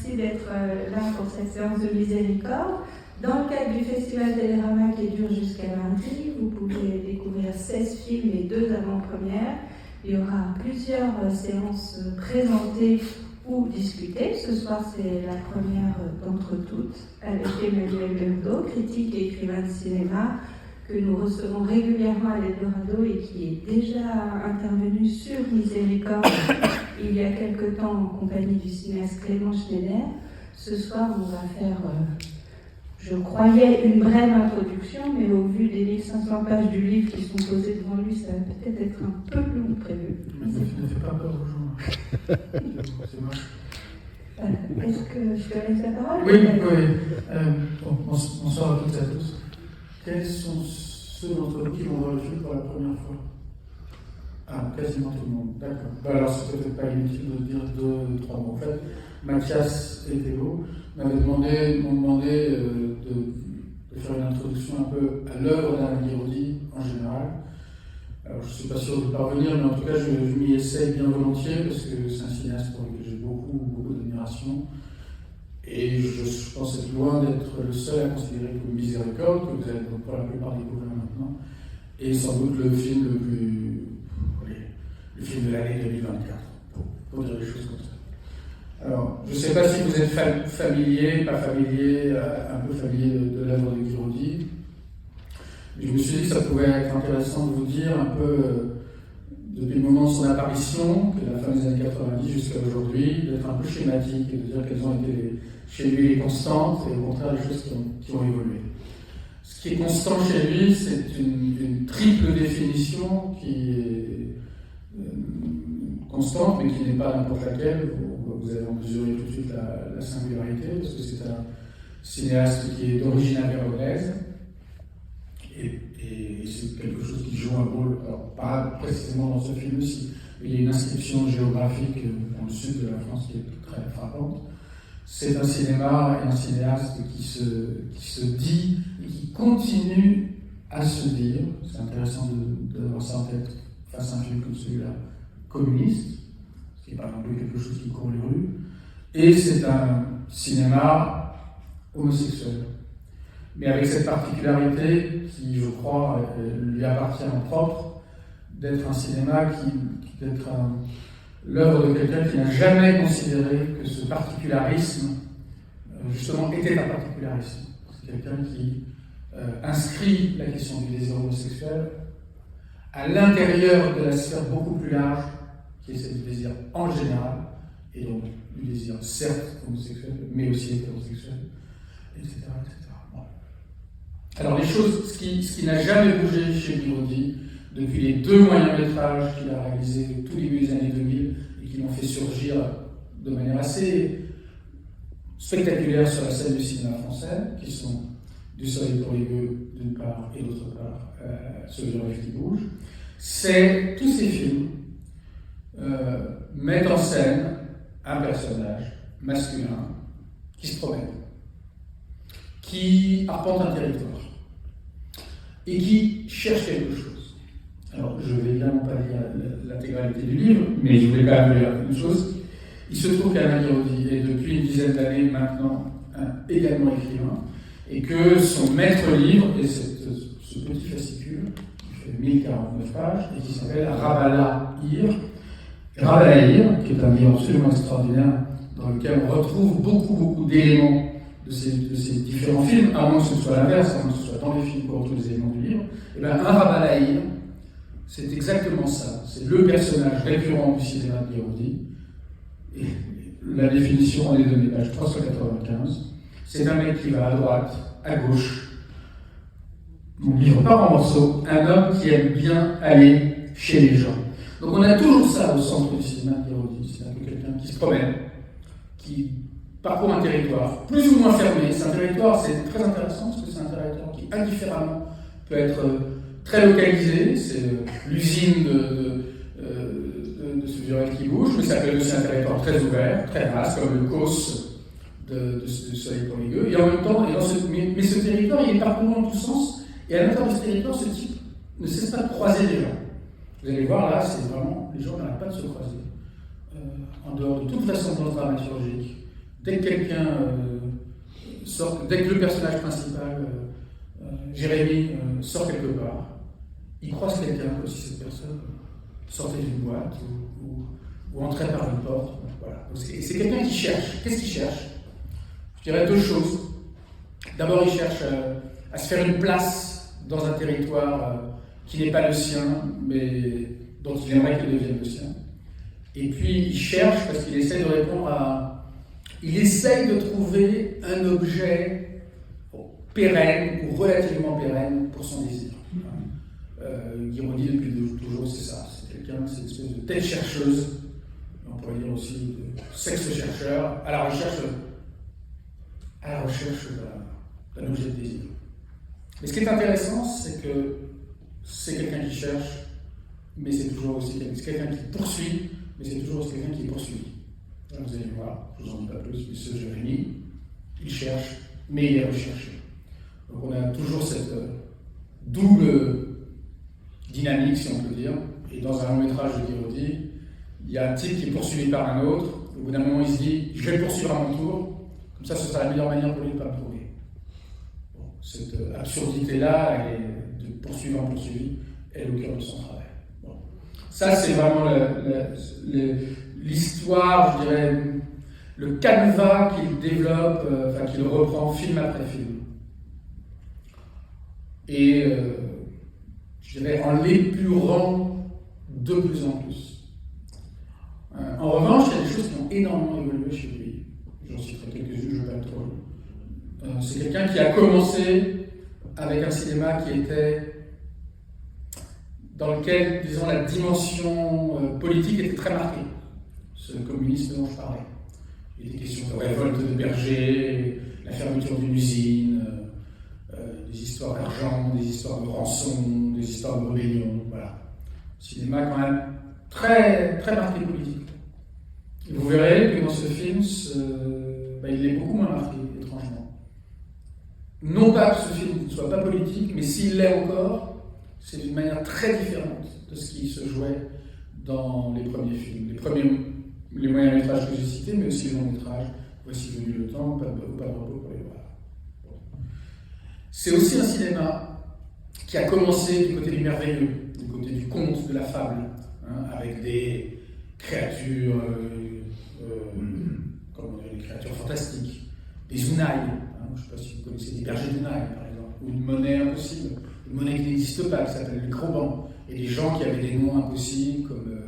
merci d'être là pour cette séance de miséricorde. Dans le cadre du Festival Télérama qui dure jusqu'à mardi, vous pouvez découvrir 16 films et 2 avant-premières. Il y aura plusieurs séances présentées ou discutées. Ce soir, c'est la première d'entre toutes avec Emmanuel Berdo, critique et écrivain de cinéma, que nous recevons régulièrement à l'Eldorado et qui est déjà intervenu sur Miséricorde il y a quelque temps en compagnie du cinéaste Clément Schneider. Ce soir, on va faire, je croyais, une brève introduction, mais au vu des 1500 pages du livre qui sont posées devant lui, ça va peut-être être un peu plus long que prévu. Mais ça ne fait pas peur aux gens. C'est moche. Est-ce que je te laisse la parole? Oui. Bonsoir à toutes et à tous. Quels sont ceux d'entre vous qui vont voir le film pour la première fois? Ah, quasiment tout le monde. D'accord. Alors, c'est peut-être pas inutile de dire 2-3 mots. En fait, Mathias et Théo m'ont demandé de faire une introduction un peu à l'œuvre d'Alain Guiraudie en général. Alors, je ne suis pas sûr de parvenir, mais en tout cas, je m'y essaye bien volontiers parce que c'est un cinéaste pour lequel j'ai beaucoup d'admiration. Et je pense être loin d'être le seul à considérer comme Miséricorde, que vous allez pour la plupart découvrir maintenant, et sans doute le film le film de l'année 2024, pour dire les choses comme ça. Alors, je ne sais pas si vous êtes familier, pas familier, un peu familier de l'œuvre de Guiraudie, mais je me suis dit que ça pouvait être intéressant de vous dire un peu, depuis le moment de son apparition, qui est la fin des années 90 jusqu'à aujourd'hui, d'être un peu schématique et de dire quelles ont été chez lui les constantes et au contraire les choses qui ont évolué. Ce qui est constant chez lui, c'est une triple définition qui est constante, mais qui n'est pas n'importe laquelle. Vous allez en mesurer tout de suite la singularité, parce que c'est un cinéaste qui est d'origine avéronaise, et c'est quelque chose qui joue un rôle, alors pas précisément dans ce film-ci, mais il y a une inscription géographique dans le sud de la France qui est très frappante. C'est un cinéma et un cinéaste qui se dit et qui continue à se dire, c'est intéressant d'avoir ça en tête face à un film comme celui-là, communiste, ce qui n'est pas non plus quelque chose qui court les rues, et c'est un cinéma homosexuel. Mais avec cette particularité qui, je crois, lui appartient en propre, d'être un cinéma d'être l'œuvre de quelqu'un qui n'a jamais considéré que ce particularisme, justement, était un particularisme. C'est quelqu'un qui inscrit la question du désir homosexuel à l'intérieur de la sphère beaucoup plus large, qui est celle du désir en général, et donc du désir certes homosexuel, mais aussi hétérosexuel, etc. Bon. Alors les choses, ce qui n'a jamais bougé chez Guiraudie, depuis les 2 moyens-métrages qu'il a réalisés au tout début des années 2000 et qui l'ont fait surgir de manière assez spectaculaire sur la scène du cinéma français, qui sont Du soleil pour les gueux d'une part et d'autre part Celui de rêve qui bouge, c'est tous ces films mettent en scène un personnage masculin qui se promène, qui arpente un territoire et qui cherche quelque chose. Alors, je ne vais évidemment pas lire l'intégralité du livre, mais je voulais quand même dire une chose. Il se trouve qu'Alain Guiraudie est depuis une dizaine d'années maintenant également écrivain, et que son maître-livre est ce petit fascicule qui fait 1049 pages et qui s'appelle Rabelais-Ir. Rabelais-Ir, qui est un livre absolument extraordinaire dans lequel on retrouve beaucoup d'éléments de ces différents films, à moins que ce soit l'inverse, à moins que ce soit dans les films qu'on retrouve les éléments du livre. Et bien, un Rabelais-Ir, c'est exactement ça. C'est le personnage récurrent du cinéma de Guiraudie. Et la définition en est donnée, page 395. C'est un mec qui va à droite, à gauche. Mon livre part en morceaux. Un homme qui aime bien aller chez les gens. Donc on a toujours ça au centre du cinéma de Guiraudie. C'est un peu quelqu'un qui se promène, qui parcourt un territoire plus ou moins fermé. C'est un territoire, c'est très intéressant parce que c'est un territoire qui indifféremment peut être très localisé. C'est l'usine de Celui de rêve qui bouge, mais ça peut être aussi un territoire très ouvert, très vaste, comme le COS de Soleil pour les gueux. Et en même temps, mais ce territoire, il est parcouru dans tous sens, et à l'intérieur de ce territoire, ce type ne cesse pas de croiser les gens. Vous allez voir là, c'est vraiment, les gens n'arrêtent pas de se croiser. En dehors de toute vraisemblance dramaturgique, dès que quelqu'un dès que le personnage principal, Jérémy, sort quelque part, il croise quelqu'un comme si cette personne sortait d'une boîte ou entrait par une porte. Voilà. C'est quelqu'un qui cherche. Qu'est-ce qu'il cherche? Je dirais deux choses. D'abord, il cherche à se faire une place dans un territoire qui n'est pas le sien, mais dont il aimerait qu'il devienne le sien. Et puis, il cherche parce qu'il essaie de répondre à... Il essaye de trouver un objet pérenne ou relativement pérenne pour son désir. Guiraudy, depuis toujours, c'est ça. C'est une espèce de tête chercheuse, on pourrait dire aussi de sexe chercheur, à la recherche d'un objet de désir. Mais ce qui est intéressant, c'est que c'est quelqu'un qui cherche, mais c'est toujours aussi quelqu'un qui poursuit, mais c'est toujours aussi quelqu'un qui est poursuivi. Là, vous allez voir, je ne vous en dis pas plus, mais ce Jérémy, il cherche, mais il est recherché. Donc on a toujours cette double dynamique, si on peut dire. Et dans un long métrage de Guiraudy, il y a un type qui est poursuivi par un autre. Au bout d'un moment, il se dit « je vais le poursuivre à mon tour ». Comme ça, ce sera la meilleure manière pour lui de ne pas me trouver. Bon, cette absurdité-là, de poursuivre un poursuivi, elle est au cœur de son travail. Bon. Ça, c'est vraiment l'histoire, je dirais, le canevas qu'il développe, qu'il reprend film après film. Et je dirais en l'épurant de plus en plus. En revanche, il y a des choses qui ont énormément évolué chez lui. J'en citerai quelques-unes, je ne vais pas trop. C'est quelqu'un qui a commencé avec un cinéma qui était dans lequel, disons, la dimension politique était très marquée. Ce communisme dont je parlais. Il était question de révolte de bergers, la fermeture d'une usine, des histoires d'argent, des histoires de rançon, des histoires de rébellion, voilà. Cinéma quand même très, très marqué politique. Et vous verrez que dans ce film, il est beaucoup moins marqué, étrangement. Non pas que ce film ne soit pas politique, mais s'il l'est encore, c'est d'une manière très différente de ce qui se jouait dans les premiers films. Les moyens métrages que j'ai cités, mais aussi les longs métrages. Voici venu le temps, pas de repos pour les voir. C'est aussi un cinéma qui a commencé du côté du merveilleux, du côté du conte, de la fable, avec des créatures, des créatures fantastiques, des Unai, je ne sais pas si vous connaissez, des bergers d'Unai par exemple, ou une monnaie impossible, une monnaie qui n'existe pas, qui s'appelle le Croban, et des gens qui avaient des noms impossibles comme,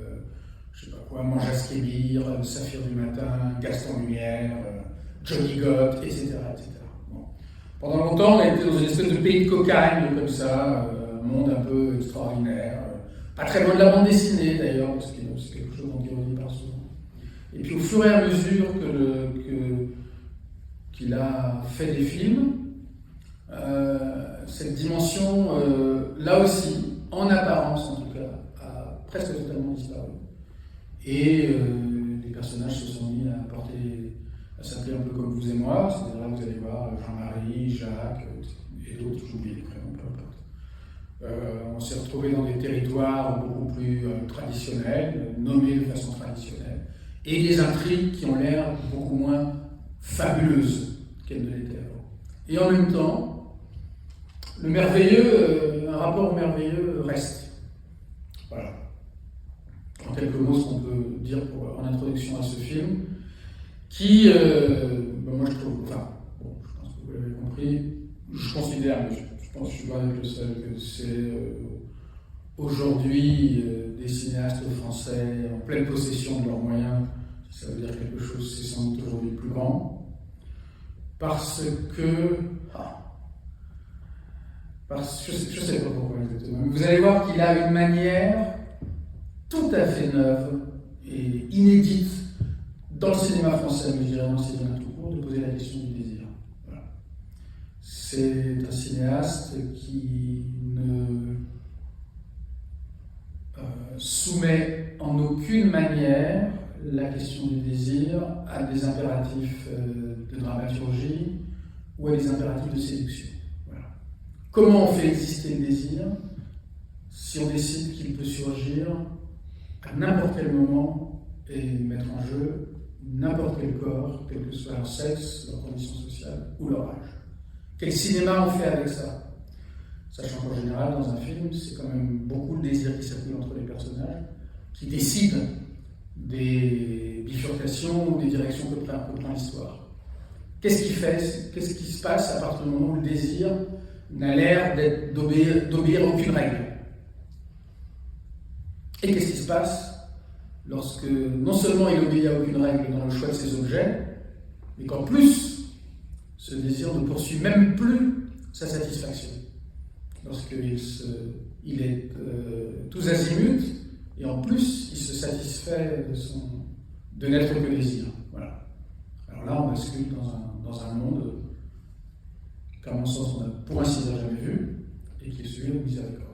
je ne sais pas quoi, Manjas Kébir, Saphir du Matin, Gaston Lumière, Johnny Gott, etc. etc. Pendant longtemps, on a été dans une espèce de pays de cocagne, comme ça, un monde un peu extraordinaire. Pas très loin de la bande dessinée, d'ailleurs, parce que c'est quelque chose dont Guiraudy parle souvent. Et puis, au fur et à mesure qu'il a fait des films, cette dimension, là aussi, en apparence en tout cas, a presque totalement disparu. Et les personnages se sont mis à s'appeler un peu comme vous et moi, c'est-à-dire là vous allez voir Jean-Marie, Jacques et d'autres, j'oublie les prénoms, peu importe. On s'est retrouvé dans des territoires beaucoup plus traditionnels, nommés de façon traditionnelle, et des intrigues qui ont l'air beaucoup moins fabuleuses qu'elles ne l'étaient avant. Et en même temps, le merveilleux, un rapport au merveilleux reste. Voilà. En quelques mots, ce qu'on peut dire en introduction à ce film, qui, moi je trouve, je pense que vous l'avez compris, je considère, mais je pense que je suis pas avec le seul, que c'est aujourd'hui des cinéastes français en pleine possession de leurs moyens, si ça veut dire quelque chose, c'est sans doute aujourd'hui plus grand, parce que, je sais pas pourquoi exactement, mais vous allez voir qu'il a une manière tout à fait neuve et inédite dans le cinéma français, mais je dirais dans le cinéma tout court, de poser la question du désir. Voilà. C'est un cinéaste qui ne soumet en aucune manière la question du désir à des impératifs de dramaturgie ou à des impératifs de séduction. Voilà. Comment on fait exister le désir si on décide qu'il peut surgir à n'importe quel moment et mettre en jeu n'importe quel corps, quel que soit leur sexe, leur condition sociale ou leur âge. Quel cinéma on fait avec ça? Sachant qu'en général, dans un film, c'est quand même beaucoup le désir qui circule entre les personnages, qui décide des bifurcations ou des directions que prend l'histoire. Qu'est-ce qui se passe à partir du moment où le désir n'a l'air d'obéir aucune règle? Et qu'est-ce qui se passe lorsque non seulement il obéit à aucune règle dans le choix de ses objets, mais qu'en plus, ce désir ne poursuit même plus sa satisfaction? Lorsqu'il est tous azimuts, et en plus, il se satisfait de n'être que désir. Voilà. Alors là, on bascule dans un monde qu'à mon sens, on n'a pour ainsi dire jamais vu, et qui est celui de la miséricorde.